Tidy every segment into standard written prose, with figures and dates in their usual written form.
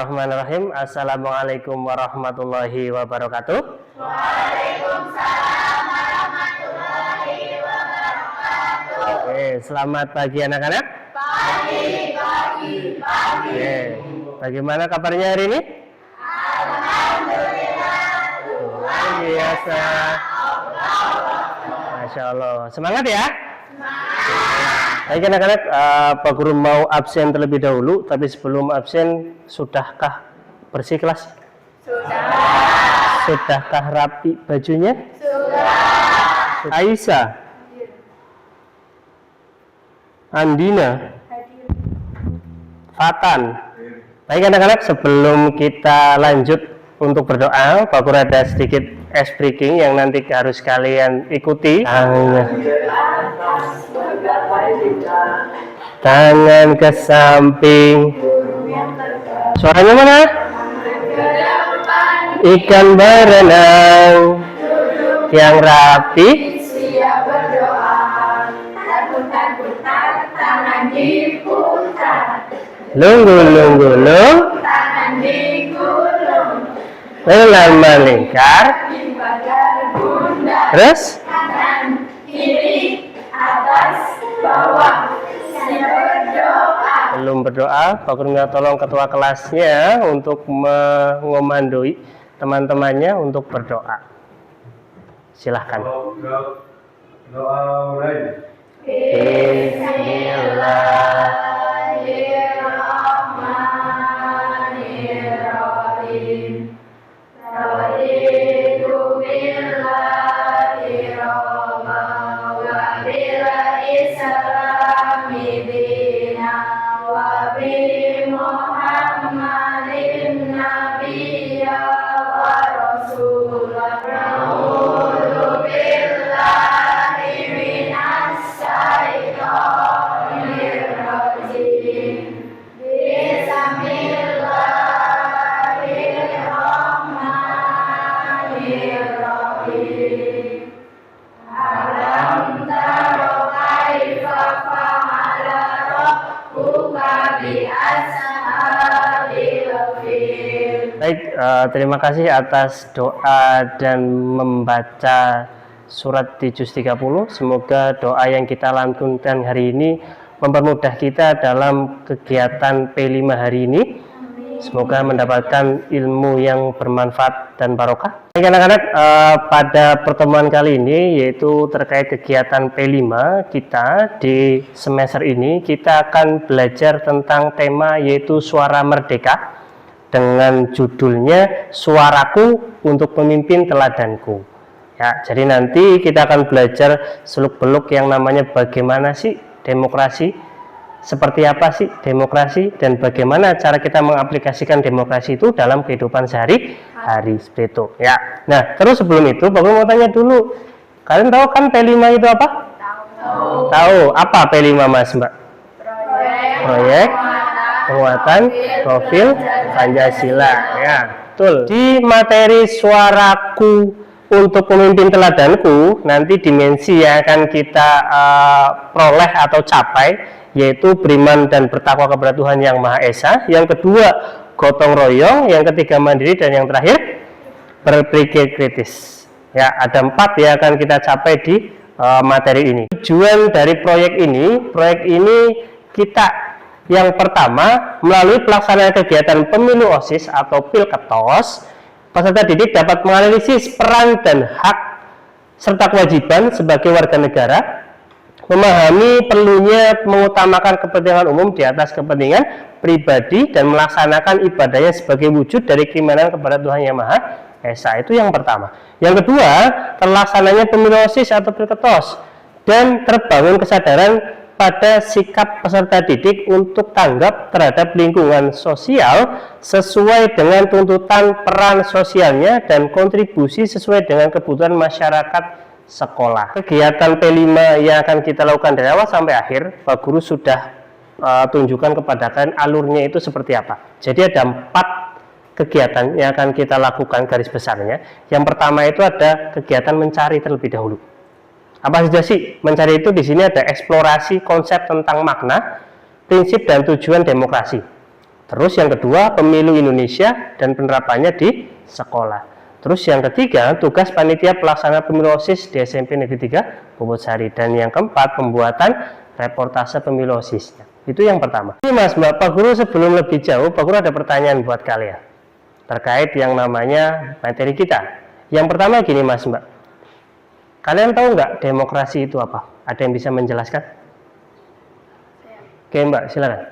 Bismillahirrahmanirrahim. Assalamualaikum warahmatullahi wabarakatuh. Waalaikumsalam warahmatullahi wabarakatuh. Oke, selamat pagi anak-anak. Pagi. Oke, bagaimana kabarnya hari ini? Alhamdulillah. Luar biasa. Masya Allah. Semangat ya. Baik anak-anak, Pak Guru mau absen terlebih dahulu, tapi sebelum absen, sudahkah bersih kelas? Sudah. Sudahkah rapi bajunya? Sudah. Aisyah, Andina, Fatan. Baik anak-anak, sebelum kita lanjut untuk berdoa, Pak Guru ada sedikit ice breaking yang nanti harus kalian ikuti. Tangan ke samping. Suaranya mana? Ikan berenang yang rapi. Siap berdoa. Takut-takutan tangan diputar. Lunggu-lung. Tangan digulung. Pelan melingkar. Di badan bunda. Terus Kanan, kiri, atas, bawah. Siap berdoa. belum berdoa, Pak Guru minta tolong ketua kelasnya untuk mengomandoi teman-temannya untuk berdoa. Silahkan. Doa mulai. Bismillahirrahmanirrahim. Raditu billahi rabba wa bil islami dina wa bi Muhammadin nabiyya wa rasulah. A'udzu billahi minas syaitonir rajim. Bismillahirrahmanirrahim. Alam tara kaifa fa'ala rabbuka bi ashabil fil. Baik, terima kasih atas doa dan membaca surat di juz 30. Semoga doa yang kita lantunkan hari ini mempermudah kita dalam kegiatan P5 hari ini. Semoga mendapatkan ilmu yang bermanfaat dan barokah. Baik anak-anak, pada pertemuan kali ini yaitu terkait kegiatan P5 kita di semester ini, kita akan belajar tentang tema yaitu suara merdeka dengan judulnya Suaraku untuk Pemimpin Teladanku. Ya, jadi nanti kita akan belajar seluk-beluk yang namanya bagaimana sih demokrasi, seperti apa sih demokrasi, dan bagaimana cara kita mengaplikasikan demokrasi itu dalam kehidupan sehari-hari seperti itu. Ya. Nah, terus sebelum itu, Bapak mau tanya dulu, kalian tahu kan P5 itu apa? Tahu. Apa P5 Mas Mbak? Proyek penguatan profil Pancasila. Ya, betul. Di materi suaraku untuk pemimpin teladanku, nanti dimensi yang akan kita peroleh atau capai yaitu beriman dan bertakwa kepada Tuhan Yang Maha Esa. Yang kedua, gotong royong. Yang ketiga, mandiri. Dan yang terakhir, berpikir kritis. Ya, ada 4 yang akan kita capai di materi ini. Tujuan dari proyek ini kita yang pertama, melalui pelaksanaan kegiatan pemilu OSIS atau Pilketos, peserta didik dapat menganalisis peran dan hak serta kewajiban sebagai warga negara, memahami perlunya mengutamakan kepentingan umum di atas kepentingan pribadi, dan melaksanakan ibadahnya sebagai wujud dari keimanan kepada Tuhan Yang Maha Esa. Itu yang pertama. Yang kedua, terlaksananya pemilu OSIS atau Pilketos dan terbangun kesadaran pada sikap peserta didik untuk tanggap terhadap lingkungan sosial sesuai dengan tuntutan peran sosialnya dan kontribusi sesuai dengan kebutuhan masyarakat sekolah. Kegiatan P5 yang akan kita lakukan dari awal sampai akhir, Pak Guru sudah tunjukkan kepada kalian alurnya itu seperti apa. Jadi ada 4 kegiatan yang akan kita lakukan garis besarnya. Yang pertama itu ada kegiatan mencari terlebih dahulu. Apa saja sih mencari itu? Di sini ada eksplorasi konsep tentang makna, prinsip dan tujuan demokrasi. Terus yang kedua, pemilu Indonesia dan penerapannya di sekolah. Terus yang ketiga, tugas panitia pelaksana pemilu OSIS di SMP Negeri 3 Bobotsari. Dan yang keempat, pembuatan reportase pemilu OSIS. Itu yang pertama. Ini Mas Mbak, Pak Guru sebelum lebih jauh, Pak Guru ada pertanyaan buat kalian terkait yang namanya materi kita. Yang pertama gini Mas Mbak, kalian tahu nggak demokrasi itu apa? Ada yang bisa menjelaskan? Oke Mbak, silakan.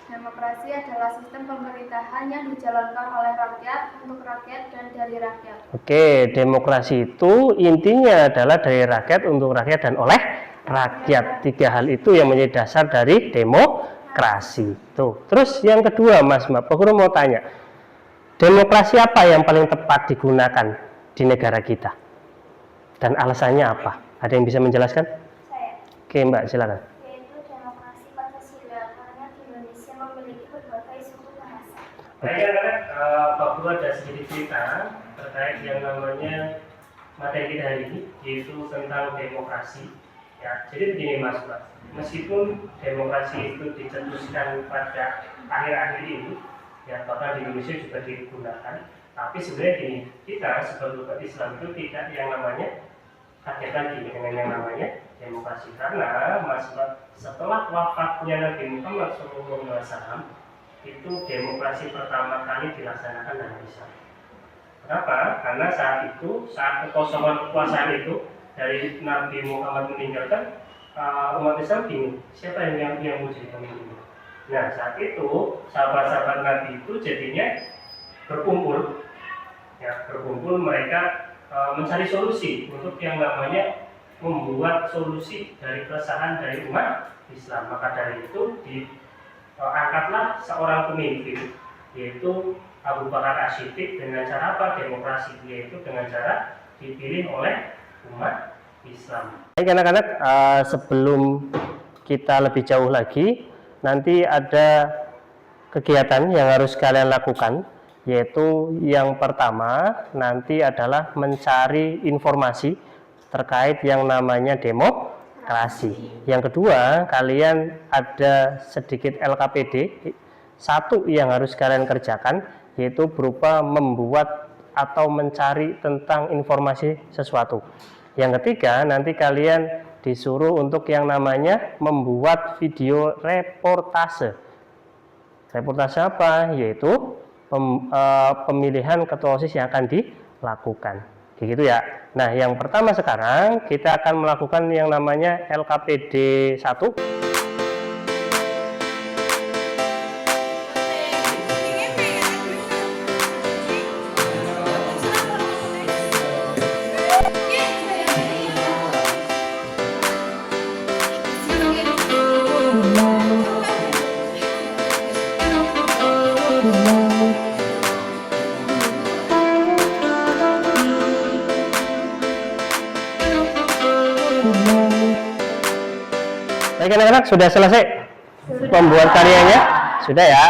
Demokrasi adalah sistem pemerintahan yang dijalankan oleh rakyat, untuk rakyat, dan dari rakyat. Oke, demokrasi itu intinya adalah dari rakyat, untuk rakyat, dan oleh rakyat. Tiga hal itu yang menjadi dasar dari demokrasi. Tuh. Terus yang kedua Mas Mbak, Pak Guru mau tanya, demokrasi apa yang paling tepat digunakan di negara kita? Dan alasannya apa? Ada yang bisa menjelaskan? Saya. Oke Mbak, silakan. Yaitu demokrasi Pancasila, karena di Indonesia memiliki berbagai suku bahasa. Baik, Pak Guru ada sedikit cerita terkait yang namanya materi kita hari ini, yaitu tentang demokrasi. Ya, jadi begini Mas Mbak, meskipun demokrasi itu dicetuskan pada akhir-akhir ini, ya bahkan di Indonesia juga digunakan, tapi sebenarnya gini, kita sebagai umat Islam itu tidak yang namanya kaget lagi dengan yang namanya demokrasi, karena Mas Mbak, setelah wafatnya Nabi Muhammad SAW itu demokrasi pertama kali dilaksanakan dalam Islam. Kenapa? Karena saat itu, saat kekosongan kekuasaan itu dari Nabi Muhammad meninggalkan, umat Islam bingung siapa yang mau jadi pemimpin. Nah saat itu sahabat-sahabat Nabi itu jadinya berkumpul, ya berkumpul mereka mencari solusi untuk yang namanya membuat solusi dari keresahan dari umat Islam. Maka dari itu diangkatlah seorang pemimpin, yaitu Abu Bakar As-Siddiq. Dengan cara apa? Demokrasi, yaitu dengan cara dipilih oleh umat Islam. Baik anak-anak, sebelum kita lebih jauh lagi, nanti ada kegiatan yang harus kalian lakukan, yaitu yang pertama nanti adalah mencari informasi terkait yang namanya demokrasi. Yang kedua, kalian ada sedikit LKPD, satu yang harus kalian kerjakan, yaitu berupa membuat atau mencari tentang informasi sesuatu. Yang ketiga, nanti kalian disuruh untuk yang namanya membuat video reportase. Reportase apa? Yaitu pemilihan ketua OSIS yang akan dilakukan. Gitu ya. Nah, yang pertama sekarang kita akan melakukan yang namanya LKPD 1. Baik anak-anak, sudah selesai pembuat karyanya? Sudah ya.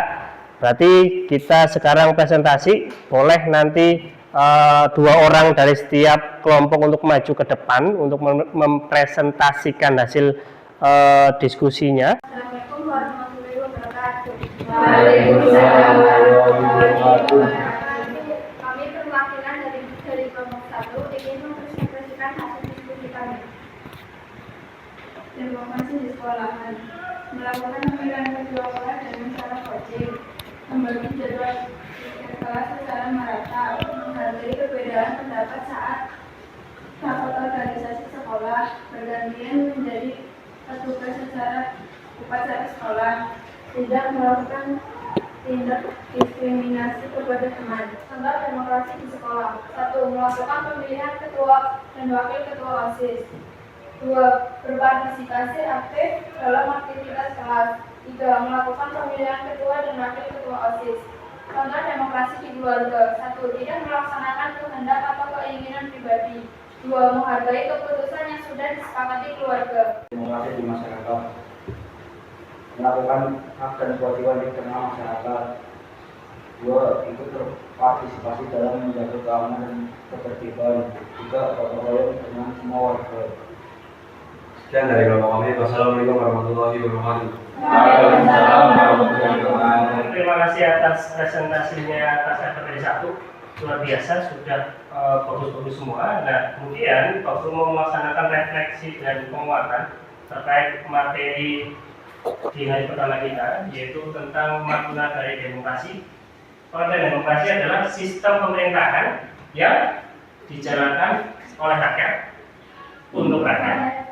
Berarti kita sekarang presentasi. Boleh nanti 2 orang dari setiap kelompok untuk maju ke depan untuk mempresentasikan hasil diskusinya. Assalamualaikum warahmatullahi wabarakatuh. Waalaikumsalam warahmatullahi wabarakatuh. Kami perwakilan dari kelompok 1 ingin mempresentasikan hasil diskusi kami. Demokrasi di sekolahan, melakukan pemilihan ketua kelas dengan cara coaching, membagi jadwal kelas secara merata, menghargai perbedaan pendapat saat rapat organisasi sekolah, bergantian menjadi petugas secara upacara sekolah, tidak melakukan tindak diskriminasi kepada teman. Contoh demokrasi di sekolah. 1. Melakukan pemilihan ketua dan wakil ketua OSIS. 2. Berpartisipasi aktif dalam aktivitas kelas. 3. Melakukan pemilihan ketua dan wakil ketua OSIS. Contoh demokrasi di keluarga. 1. Tidak melaksanakan kehendak atau keinginan pribadi. 2. Menghargai keputusan yang sudah disepakati keluarga. Demokrasi di masyarakat, melakukan hak dan kewajiban di tengah masyarakat. 2. Ikut berpartisipasi dalam menjaga keamanan dan ketertiban. 3. Bergotong royong dengan semua warga. Sekian dari kelompok kami. Wassalamualaikum warahmatullahi wabarakatuh. Waalaikumsalam warahmatullahi wabarakatuh. Terima kasih atas presentasinya atas FPTD 1, luar biasa, sudah bagus-bagus semua. Nah, kemudian waktu mau melaksanakan refleksi dan penguatan terkait materi di hari pertama kita, yaitu tentang makna dari demokrasi. Makna demokrasi adalah sistem pemerintahan yang dijalankan oleh rakyat, untuk rakyat,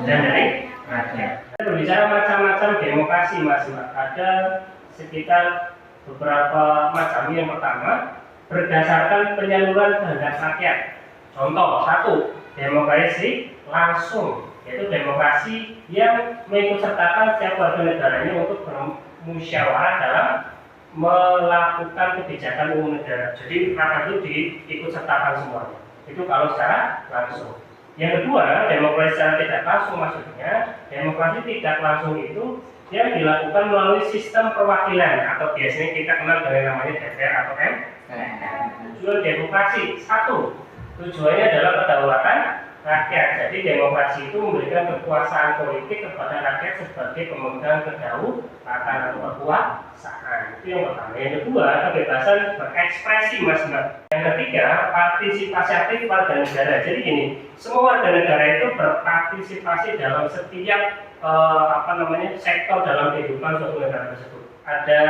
dan dari rakyat. Kita berbicara macam-macam demokrasi, Mas. Ada sekitar beberapa macam. Yang pertama, berdasarkan penyaluran kehendak rakyat. Contoh, 1, demokrasi langsung, yaitu demokrasi yang mengikutsertakan setiap warga negaranya untuk bermusyawarah dalam melakukan kebijakan umum negara. Jadi rakyat itu diikutsertakan semuanya. Itu kalau secara langsung. Yang kedua, demokrasi secara tidak langsung, maksudnya demokrasi tidak langsung itu yang dilakukan melalui sistem perwakilan atau biasanya kita kenal dengan namanya DPR atau MPR. Tujuan demokrasi 1, tujuannya adalah kedaulatan rakyat. Jadi demokrasi itu memberikan kekuasaan politik kepada rakyat sebagai pemegang kedaulatan atau kekuasaan. Itu yang pertama. Yang kedua, kebebasan berekspresi, Mas Mbak. Yang ketiga, partisipasi aktif warga negara. Jadi gini, semua warga negara itu berpartisipasi dalam setiap sektor dalam kehidupan suatu negara tersebut. Ada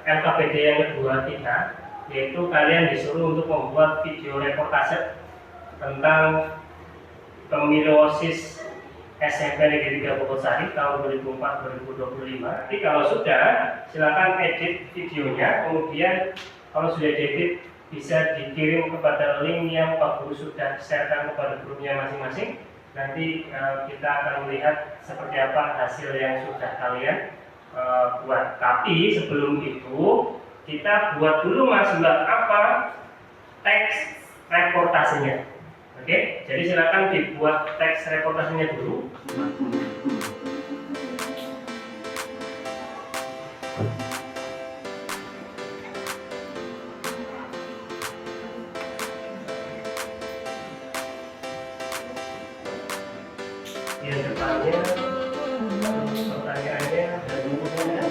LKPD yang kedua kita, yaitu kalian disuruh untuk membuat video reportase tentang pemilu OSIS SMP Negeri 3 Bogosari tahun 2004-2025. Nanti kalau sudah, silakan edit videonya. Kemudian kalau sudah diedit, bisa dikirim kepada link yang Pak Guru sudah sharekan kepada grupnya masing-masing. Nanti kita akan melihat seperti apa hasil yang sudah kalian buat. Tapi sebelum itu kita buat dulu, Mas Mbak, apa teks reportasenya. Oke, jadi silakan dibuat teks reportasenya dulu. Yang depannya pertanyaannya dan bukunya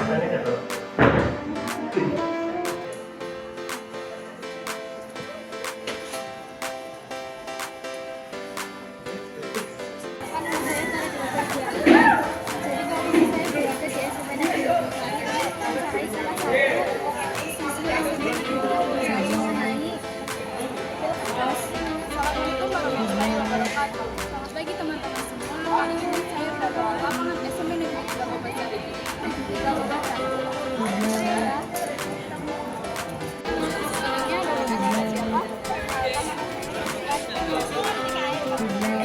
ada berapa? Selamat pagi teman-teman semua. Hari ini saya berada di lapangan SMP Negeri 3 Bogosari. Kita membaca. Sebelumnya dari kata siapa?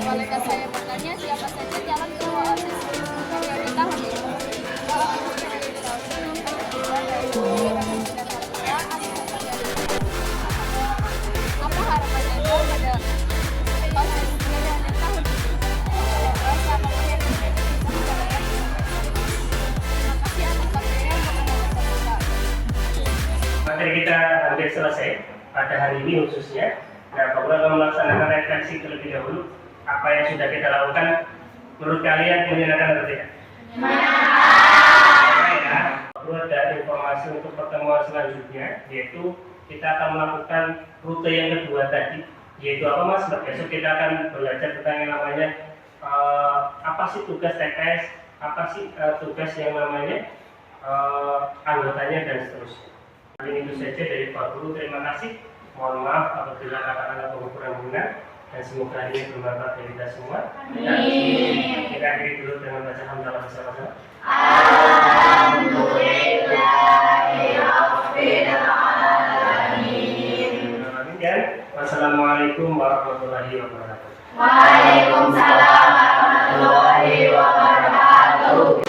Bolehkah saya bertanya siapa saja calon ketua OSIS periode tahun ini? Apa harapan Anda pada OSIS periode tahun ini? Siapapun yang bisa menjalankan. Terima kasih atas waktunya untuk menonton kita. Materi kita hampir selesai pada hari ini khususnya. Nah, Pak Guru akan melaksanakan refleksi terlebih dahulu. Apa yang sudah kita lakukan menurut kalian menyenangkan atau tidak? Ya, Pak Guru ada informasi untuk pertemuan selanjutnya, yaitu kita akan melakukan rute yang kedua tadi, yaitu apa, Mas? Besok kita akan belajar tentang yang namanya apa sih tugas TPS, apa sih tugas yang namanya anggotanya dan seterusnya. Ini itu saja dari Pak Guru. Terima kasih. Mohon maaf apabila kata-kata pengukuran benar, dan semoga ini bermanfaat bagi kita semua. Amin. Kita akhiri dulu dengan baca hamdalah bersama-sama. Alhamdulillahirobbilalamin. Dan wassalamualaikum warahmatullahi wabarakatuh. Waalaikumsalam warahmatullahi wabarakatuh.